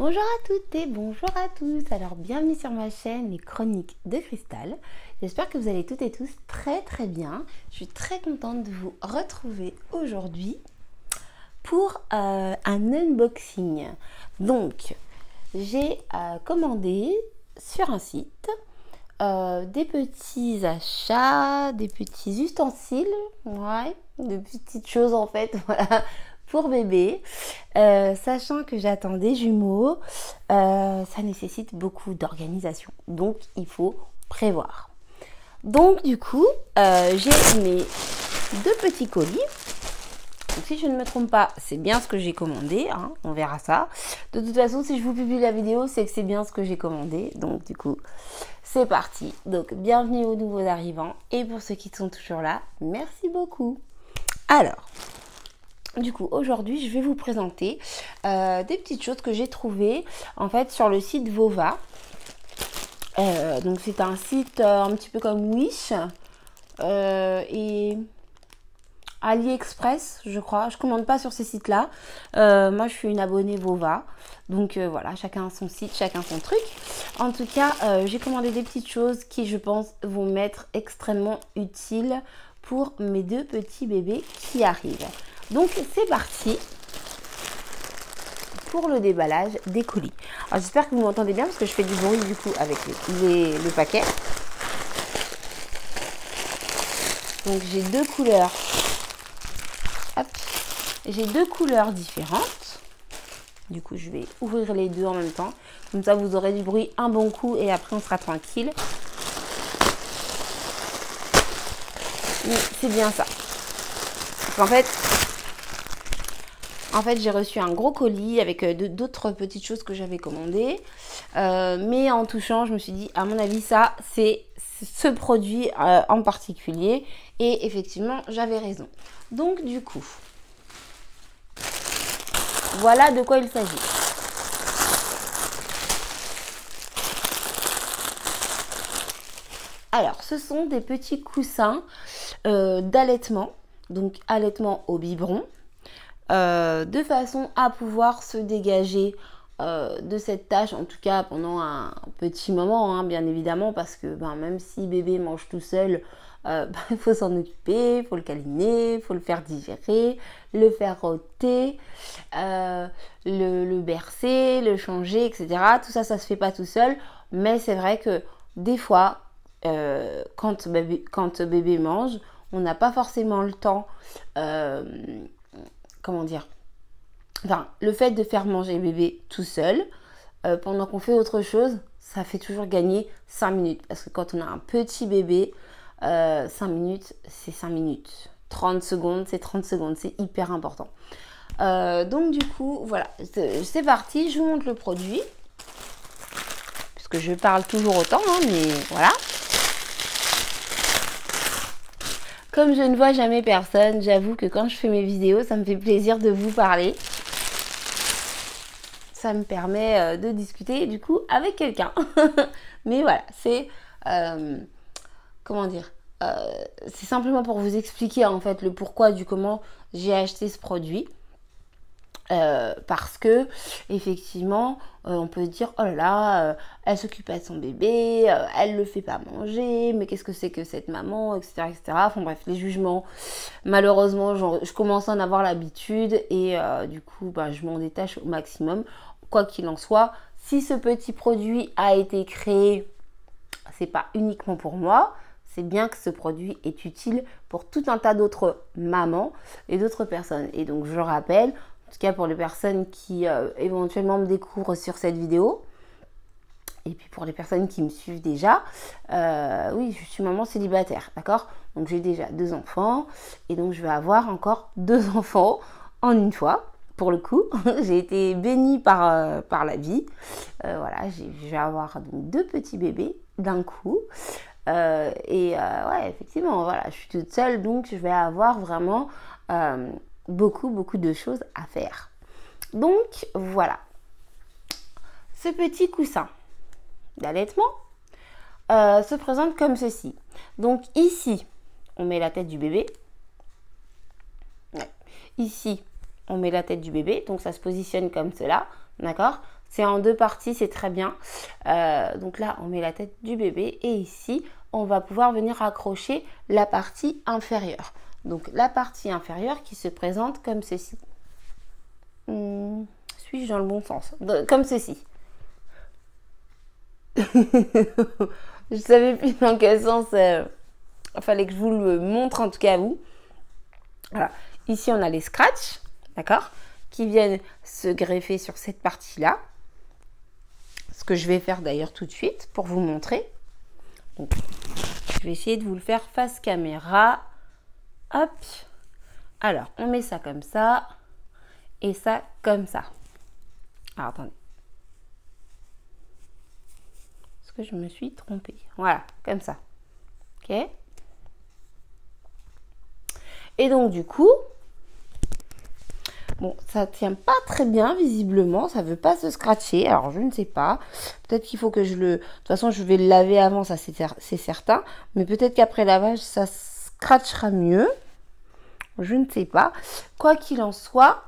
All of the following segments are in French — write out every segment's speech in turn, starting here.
Bonjour à toutes et bonjour à tous. Alors bienvenue sur ma chaîne Les Chroniques de Cristal. J'espère que vous allez toutes et tous très bien. Je suis très contente de vous retrouver aujourd'hui pour un unboxing. Donc j'ai commandé sur un site des petits achats, des petits ustensiles, ouais, de petites choses en fait, voilà, pour bébé, sachant que j'attends des jumeaux, ça nécessite beaucoup d'organisation, donc il faut prévoir. Donc du coup, j'ai mes deux petits colis. Donc, si je ne me trompe pas, c'est bien ce que j'ai commandé, hein, on verra ça. De toute façon, si je vous publie la vidéo, c'est que c'est bien ce que j'ai commandé. Donc du coup, c'est parti. Donc bienvenue aux nouveaux arrivants. Et pour ceux qui sont toujours là, merci beaucoup. Alors, du coup, aujourd'hui, je vais vous présenter des petites choses que j'ai trouvées en fait sur le site Vova. Donc c'est un site un petit peu comme Wish et AliExpress, je crois. Je commande pas sur ces sites-là. Moi, je suis une abonnée Vova. Donc voilà, chacun son site, chacun son truc. En tout cas, j'ai commandé des petites choses qui, je pense, vont m'être extrêmement utiles pour mes deux petits bébés qui arrivent. Donc c'est parti pour le déballage des colis. Alors j'espère que vous m'entendez bien parce que je fais du bruit du coup avec le paquet. Donc j'ai deux couleurs. Hop. J'ai deux couleurs différentes. Du coup je vais ouvrir les deux en même temps. Comme ça vous aurez du bruit un bon coup et après on sera tranquille. Mais c'est bien ça. En fait, j'ai reçu un gros colis avec d'autres petites choses que j'avais commandées. Mais en touchant, je me suis dit, à mon avis, ça, c'est ce produit en particulier. Et effectivement, j'avais raison. Donc, du coup, voilà de quoi il s'agit. Alors, ce sont des petits coussins d'allaitement. Donc, allaitement au biberon. De façon à pouvoir se dégager de cette tâche, en tout cas pendant un petit moment, hein, bien évidemment, parce que même si bébé mange tout seul, il faut s'en occuper, il faut le câliner, il faut le faire digérer, le faire rôter, le bercer, le changer, etc. Tout ça, ça se fait pas tout seul, mais c'est vrai que des fois, quand bébé mange, on n'a pas forcément le temps, comment dire, enfin, le fait de faire manger bébé tout seul, pendant qu'on fait autre chose, ça fait toujours gagner 5 minutes. Parce que quand on a un petit bébé, 5 minutes, c'est 5 minutes. 30 secondes, c'est 30 secondes. C'est hyper important. Donc du coup, voilà, c'est parti. Je vous montre le produit. Puisque je parle toujours autant, hein, mais voilà. Comme je ne vois jamais personne, j'avoue que quand je fais mes vidéos, ça me fait plaisir de vous parler. Ça me permet de discuter du coup avec quelqu'un. Mais voilà, c'est comment dire, c'est simplement pour vous expliquer en fait le pourquoi du comment j'ai acheté ce produit. Parce que effectivement on peut se dire oh là là, elle s'occupe pas de son bébé, elle le fait pas manger, mais qu'est-ce que c'est que cette maman, etc., etc. Enfin bref, les jugements, malheureusement je commence à en avoir l'habitude et du coup je m'en détache au maximum. Quoi qu'il en soit, si ce petit produit a été créé, c'est pas uniquement pour moi, c'est bien que ce produit est utile pour tout un tas d'autres mamans et d'autres personnes. Et donc je rappelle, en tout cas pour les personnes qui éventuellement me découvrent sur cette vidéo, et puis pour les personnes qui me suivent déjà, oui, je suis maman célibataire, d'accord? Donc j'ai déjà 2 enfants, et donc je vais avoir encore 2 enfants en une fois. Pour le coup, j'ai été bénie par la vie. Voilà, je vais avoir donc 2 petits bébés d'un coup. Ouais, effectivement, voilà, je suis toute seule, donc je vais avoir vraiment beaucoup de choses à faire. Donc voilà, ce petit coussin d'allaitement se présente comme ceci. Donc ici, on met la tête du bébé. Ouais. Ici, on met la tête du bébé, donc ça se positionne comme cela, d'accord? C'est en deux parties, c'est très bien. Donc là, on met la tête du bébé et ici, on va pouvoir venir accrocher la partie inférieure. Donc la partie inférieure qui se présente comme ceci. Suis-je dans le bon sens? Comme ceci. Je savais plus dans quel sens il fallait que je vous le montre, en tout cas à vous. Voilà. Ici, on a les scratchs, d'accord, qui viennent se greffer sur cette partie-là. Ce que je vais faire d'ailleurs tout de suite pour vous montrer. Donc, je vais essayer de vous le faire face caméra. Hop. Alors, on met ça comme ça et ça comme ça. Alors, attendez. Est-ce que je me suis trompée? Voilà, comme ça. Ok. Et donc, du coup, bon, ça tient pas très bien, visiblement. Ça veut pas se scratcher. Alors, je ne sais pas. Peut-être qu'il faut que je le... De toute façon, je vais le laver avant, ça c'est certain. Mais peut-être qu'après lavage, ça scratchera mieux. Je ne sais pas. Quoi qu'il en soit,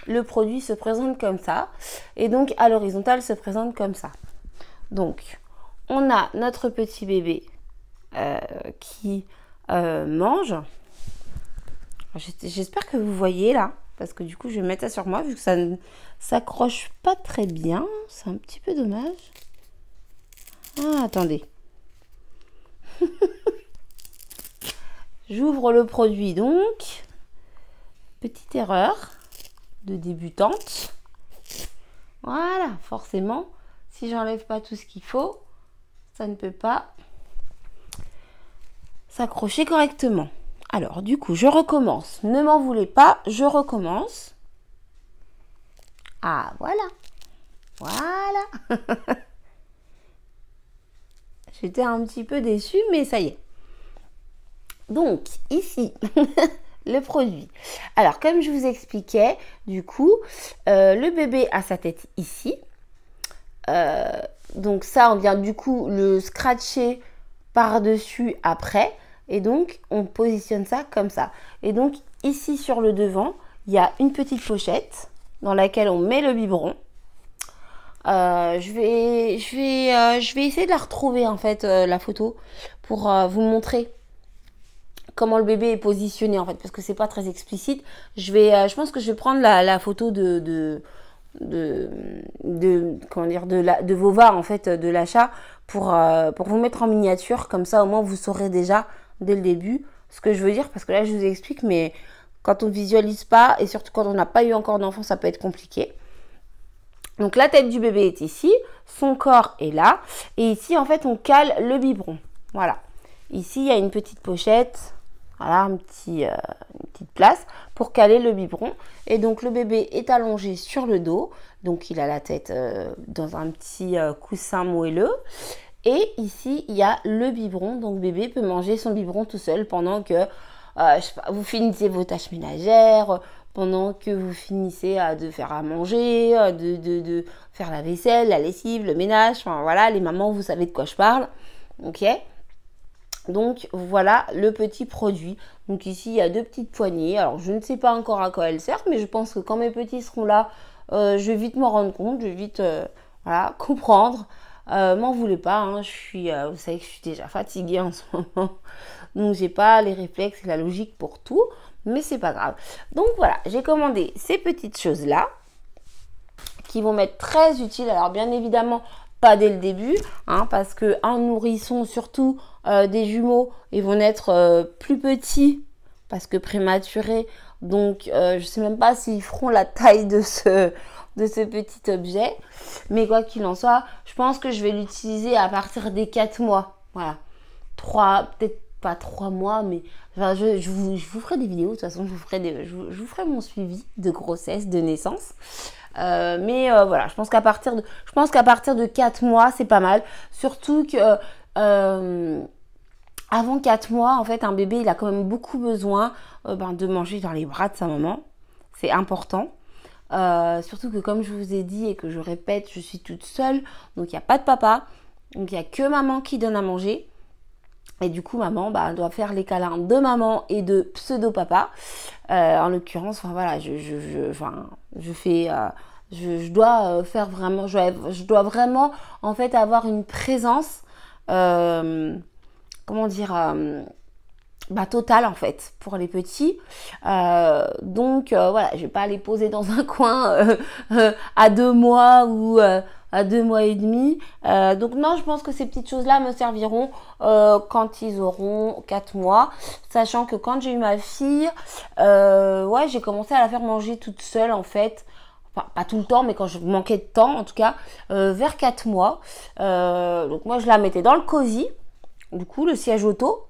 le produit se présente comme ça. Et donc, à l'horizontale, se présente comme ça. Donc, on a notre petit bébé qui mange. J'espère que vous voyez là, parce que du coup, je vais mettre ça sur moi, vu que ça ne s'accroche pas très bien. C'est un petit peu dommage. Ah, attendez. J'ouvre le produit donc. Petite erreur de débutante. Voilà, forcément, si j'enlève pas tout ce qu'il faut, ça ne peut pas s'accrocher correctement. Alors, du coup, je recommence. Ne m'en voulez pas, je recommence. Ah, voilà. Voilà. J'étais un petit peu déçue, mais ça y est. Donc, ici, le produit. Alors, comme je vous expliquais, du coup, le bébé a sa tête ici. Donc ça, on vient du coup le scratcher par-dessus après. Et donc, on positionne ça comme ça. Et donc, ici sur le devant, il y a une petite pochette dans laquelle on met le biberon. Je vais essayer de la retrouver, en fait, la photo, pour vous montrer comment le bébé est positionné, en fait, parce que c'est pas très explicite. Je pense que je vais prendre la photo de vos VAR, en fait, de l'achat pour vous mettre en miniature. Comme ça, au moins, vous saurez déjà dès le début ce que je veux dire, parce que là, je vous explique, mais quand on visualise pas, et surtout quand on n'a pas eu encore d'enfant, ça peut être compliqué. Donc, la tête du bébé est ici, son corps est là, et ici, en fait, on cale le biberon. Voilà. Ici, il y a une petite pochette, voilà, une petite place pour caler le biberon. Et donc, le bébé est allongé sur le dos. Donc, il a la tête dans un petit coussin moelleux. Et ici, il y a le biberon. Donc, le bébé peut manger son biberon tout seul pendant que je sais pas, vous finissez vos tâches ménagères, pendant que vous finissez de faire à manger, de faire la vaisselle, la lessive, le ménage. Enfin, voilà, les mamans, vous savez de quoi je parle. Ok ? Donc voilà le petit produit. Donc ici il y a deux petites poignées. Alors je ne sais pas encore à quoi elles servent, mais je pense que quand mes petits seront là, je vais vite m'en rendre compte, je vais vite voilà, comprendre. M'en voulez pas, hein, vous savez que je suis déjà fatiguée en ce moment. Donc j'ai pas les réflexes et la logique pour tout, mais c'est pas grave. Donc voilà, j'ai commandé ces petites choses-là qui vont m'être très utiles. Alors bien évidemment, pas dès le début, hein, parce qu'un nourrisson, surtout des jumeaux, ils vont être plus petits parce que prématurés. Donc, je sais même pas s'ils feront la taille de ce petit objet. Mais quoi qu'il en soit, je pense que je vais l'utiliser à partir des 4 mois. Voilà. Peut-être pas 3 mois, mais enfin, je vous ferai des vidéos. De toute façon, je vous ferai mon suivi de grossesse, de naissance. Mais voilà, je pense qu'à partir de 4 mois, c'est pas mal. Surtout que avant 4 mois, en fait, un bébé, il a quand même beaucoup besoin de manger dans les bras de sa maman. C'est important. Surtout que comme je vous ai dit et que je répète, je suis toute seule. Donc, il n'y a pas de papa. Donc, il n'y a que maman qui donne à manger. Et du coup, maman doit faire les câlins de maman et de pseudo-papa. En l'occurrence, enfin voilà, je fais je dois faire vraiment, je dois vraiment en fait avoir une présence, comment dire, totale en fait pour les petits. Donc voilà, je vais pas les poser dans un coin à 2 mois ou à 2 mois et demi. Donc non, je pense que ces petites choses-là me serviront quand ils auront 4 mois. Sachant que quand j'ai eu ma fille, ouais, j'ai commencé à la faire manger toute seule en fait. Enfin, pas tout le temps, mais quand je manquais de temps, en tout cas, vers 4 mois. Donc moi, je la mettais dans le cosy, du coup, le siège auto,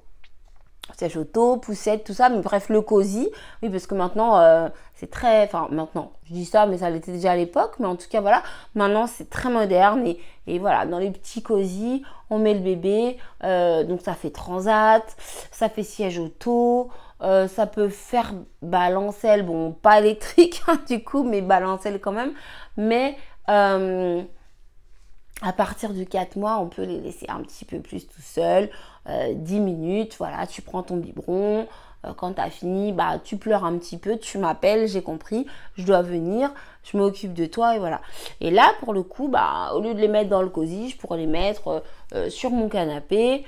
poussette, tout ça, mais bref, le cosy. Oui, parce que maintenant, c'est très... Enfin, maintenant, je dis ça, mais ça l'était déjà à l'époque. Mais en tout cas, voilà, maintenant, c'est très moderne. Et voilà, dans les petits cosy, on met le bébé. Donc, ça fait transat, ça fait siège auto. Ça peut faire balancelle, bon, pas électrique, hein, du coup, mais balancelle quand même. Mais... à partir du 4 mois, on peut les laisser un petit peu plus tout seul, 10 minutes, voilà, tu prends ton biberon, quand tu as fini, bah, tu pleures un petit peu, tu m'appelles, j'ai compris, je dois venir, je m'occupe de toi et voilà. Et là, pour le coup, bah, au lieu de les mettre dans le cosy, je pourrais les mettre sur mon canapé.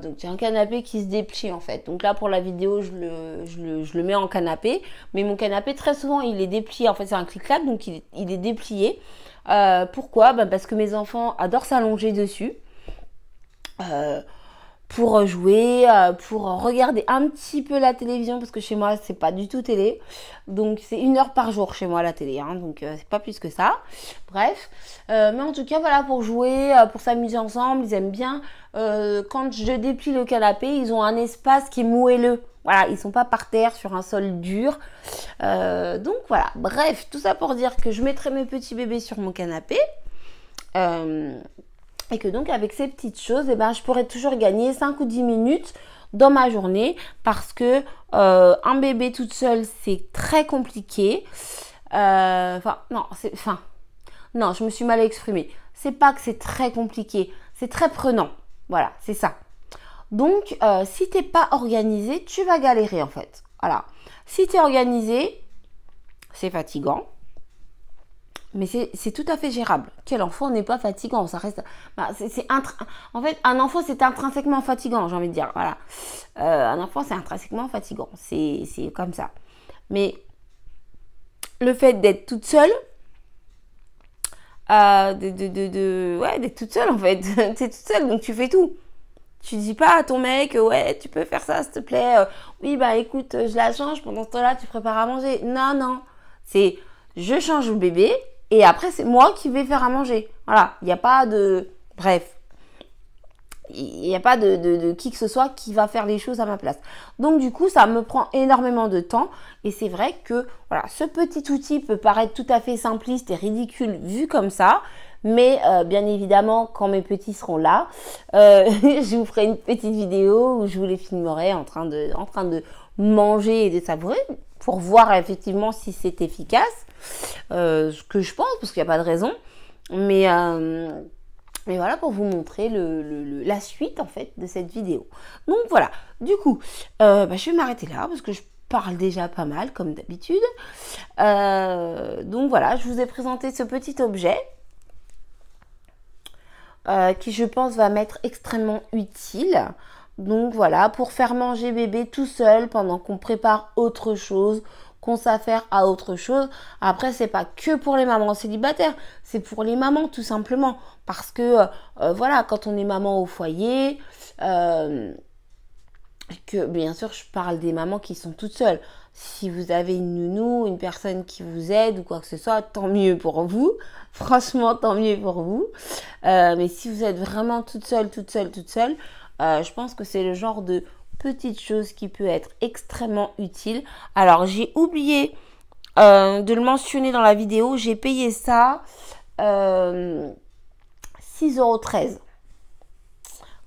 Donc j'ai un canapé qui se déplie en fait. Donc là pour la vidéo je le mets en canapé. Mais mon canapé très souvent il est déplié. En fait c'est un clic-clac donc il est déplié. Pourquoi? Parce que mes enfants adorent s'allonger dessus. Pour jouer, pour regarder un petit peu la télévision, parce que chez moi, c'est pas du tout télé. Donc, c'est 1 heure par jour chez moi, la télé. Hein, donc, c'est pas plus que ça. Bref. Mais en tout cas, voilà, pour jouer, pour s'amuser ensemble, ils aiment bien. Quand je déplie le canapé, ils ont un espace qui est moelleux. Voilà, ils sont pas par terre sur un sol dur. Donc, voilà. Bref, tout ça pour dire que je mettrai mes petits bébés sur mon canapé. Et que donc avec ces petites choses, eh ben, je pourrais toujours gagner 5 ou 10 minutes dans ma journée parce que un bébé toute seule, c'est très compliqué. Non, je me suis mal exprimée. C'est pas que c'est très compliqué, c'est très prenant. Voilà, c'est ça. Donc, si t'es pas organisé, tu vas galérer en fait. Voilà. Si t'es organisé, c'est fatigant. Mais c'est tout à fait gérable. Quel enfant n'est pas fatigant? Ça reste. En fait, un enfant, c'est intrinsèquement fatigant, j'ai envie de dire. Voilà. Un enfant, c'est intrinsèquement fatigant. C'est comme ça. Mais le fait d'être toute seule, d'être toute seule, en fait. T'es toute seule, donc tu fais tout. Tu dis pas à ton mec, ouais, tu peux faire ça, s'il te plaît. Oui, bah écoute, je la change. Pendant ce temps-là, tu prépares à manger. Non. C'est, je change le bébé. Et après, c'est moi qui vais faire à manger. Voilà, il n'y a pas de... Bref, il n'y a pas de qui que ce soit qui va faire les choses à ma place. Donc du coup, ça me prend énormément de temps. Et c'est vrai que voilà, ce petit outil peut paraître tout à fait simpliste et ridicule vu comme ça. Mais bien évidemment, quand mes petits seront là, je vous ferai une petite vidéo où je vous les filmerai en train de manger et de savourer pour voir effectivement si c'est efficace. Ce que je pense, parce qu'il n'y a pas de raison. Mais voilà, pour vous montrer la suite en fait de cette vidéo. Donc voilà, du coup, je vais m'arrêter là parce que je parle déjà pas mal comme d'habitude. Donc voilà, je vous ai présenté ce petit objet qui je pense va m'être extrêmement utile. Donc voilà, pour faire manger bébé tout seul pendant qu'on prépare autre chose, qu'on s'affaire à autre chose. Après, c'est pas que pour les mamans célibataires, c'est pour les mamans tout simplement. Parce que, voilà, quand on est maman au foyer, que bien sûr, je parle des mamans qui sont toutes seules. Si vous avez une nounou, une personne qui vous aide ou quoi que ce soit, tant mieux pour vous. Franchement, tant mieux pour vous. Mais si vous êtes vraiment toute seule, je pense que c'est le genre de petite chose qui peut être extrêmement utile. Alors, j'ai oublié de le mentionner dans la vidéo. J'ai payé ça 6,13 €.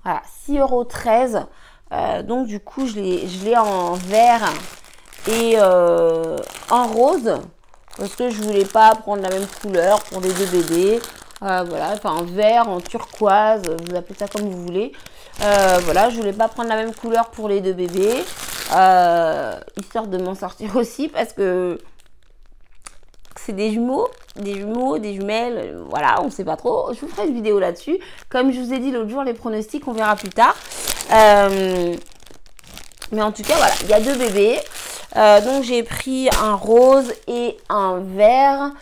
Voilà, 6,13 €. Donc, du coup, je l'ai en vert et en rose. Parce que je voulais pas prendre la même couleur pour les deux bébés. Voilà, enfin en vert, en turquoise, vous appelez ça comme vous voulez. Voilà, je voulais pas prendre la même couleur pour les deux bébés. Histoire de m'en sortir aussi parce que c'est des jumeaux, des jumelles, voilà, on ne sait pas trop. Je vous ferai une vidéo là-dessus. Comme je vous ai dit l'autre jour, les pronostics, on verra plus tard. Mais en tout cas, voilà, il y a 2 bébés. Donc, j'ai pris un rose et un vert.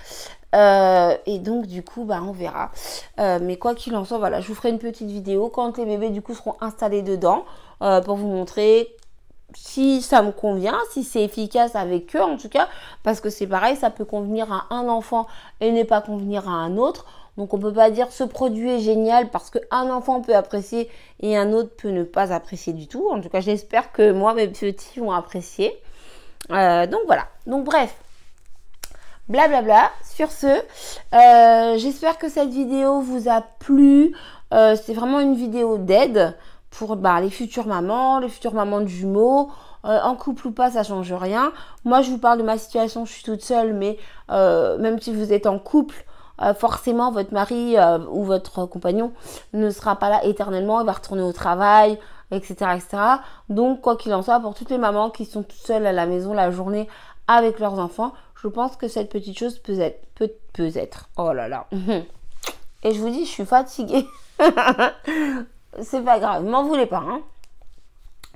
Et donc, du coup, bah, on verra. Mais quoi qu'il en soit, voilà, je vous ferai une petite vidéo quand les bébés, du coup, seront installés dedans pour vous montrer si ça me convient, si c'est efficace avec eux en tout cas, parce que c'est pareil, ça peut convenir à un enfant et ne pas convenir à un autre. Donc on peut pas dire ce produit est génial parce qu'un enfant peut apprécier et un autre peut ne pas apprécier du tout. En tout cas, j'espère que moi, mes petits vont apprécier. Donc voilà. Donc bref, blablabla. Sur ce, j'espère que cette vidéo vous a plu. C'est vraiment une vidéo d'aide pour les futures mamans de jumeaux. En couple ou pas, ça change rien. Moi, je vous parle de ma situation, je suis toute seule, mais même si vous êtes en couple, forcément, votre mari ou votre compagnon ne sera pas là éternellement, il va retourner au travail, etc., etc. Donc, quoi qu'il en soit, pour toutes les mamans qui sont toutes seules à la maison la journée avec leurs enfants, je pense que cette petite chose peut être. Oh là là. Et je vous dis, je suis fatiguée. C'est pas grave, m'en voulez pas, hein.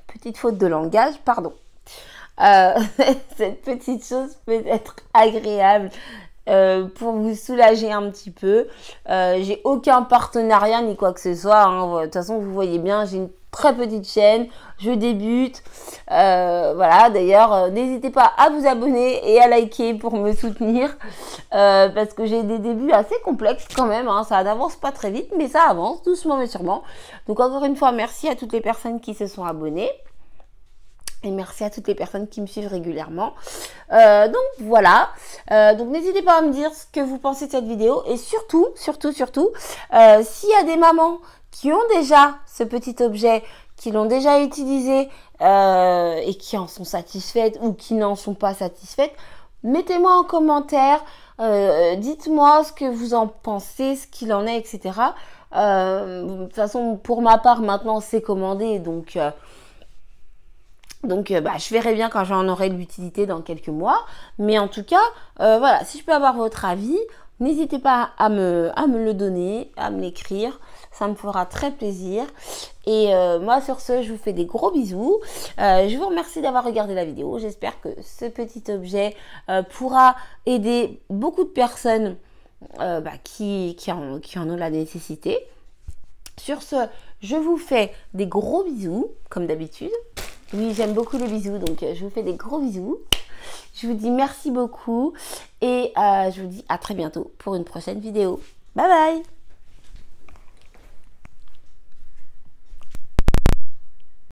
Petite faute de langage, pardon. Cette petite chose peut être agréable pour vous soulager un petit peu. J'ai aucun partenariat ni quoi que ce soit, hein. De toute façon, vous voyez bien, j'ai une très petite chaîne, je débute. Voilà, d'ailleurs, n'hésitez pas à vous abonner et à liker pour me soutenir. Parce que j'ai des débuts assez complexes quand même, hein. Ça n'avance pas très vite, mais ça avance doucement mais sûrement. Donc encore une fois, merci à toutes les personnes qui se sont abonnées. Et merci à toutes les personnes qui me suivent régulièrement. Donc voilà. Donc n'hésitez pas à me dire ce que vous pensez de cette vidéo. Et surtout, s'il y a des mamans qui ont déjà ce petit objet, qui l'ont déjà utilisé et qui en sont satisfaites ou qui n'en sont pas satisfaites, mettez-moi en commentaire. Dites-moi ce que vous en pensez, ce qu'il en est, etc. De toute façon, pour ma part, maintenant, c'est commandé. Donc, je verrai bien quand j'en aurai de l'utilité dans quelques mois. Mais en tout cas, voilà, si je peux avoir votre avis, n'hésitez pas à me le donner, à me l'écrire. Ça me fera très plaisir. Et moi, sur ce, je vous fais des gros bisous. Je vous remercie d'avoir regardé la vidéo. J'espère que ce petit objet pourra aider beaucoup de personnes qui en ont la nécessité. Sur ce, je vous fais des gros bisous, comme d'habitude. Oui, j'aime beaucoup les bisous, donc je vous fais des gros bisous. Je vous dis merci beaucoup et je vous dis à très bientôt pour une prochaine vidéo. Bye bye!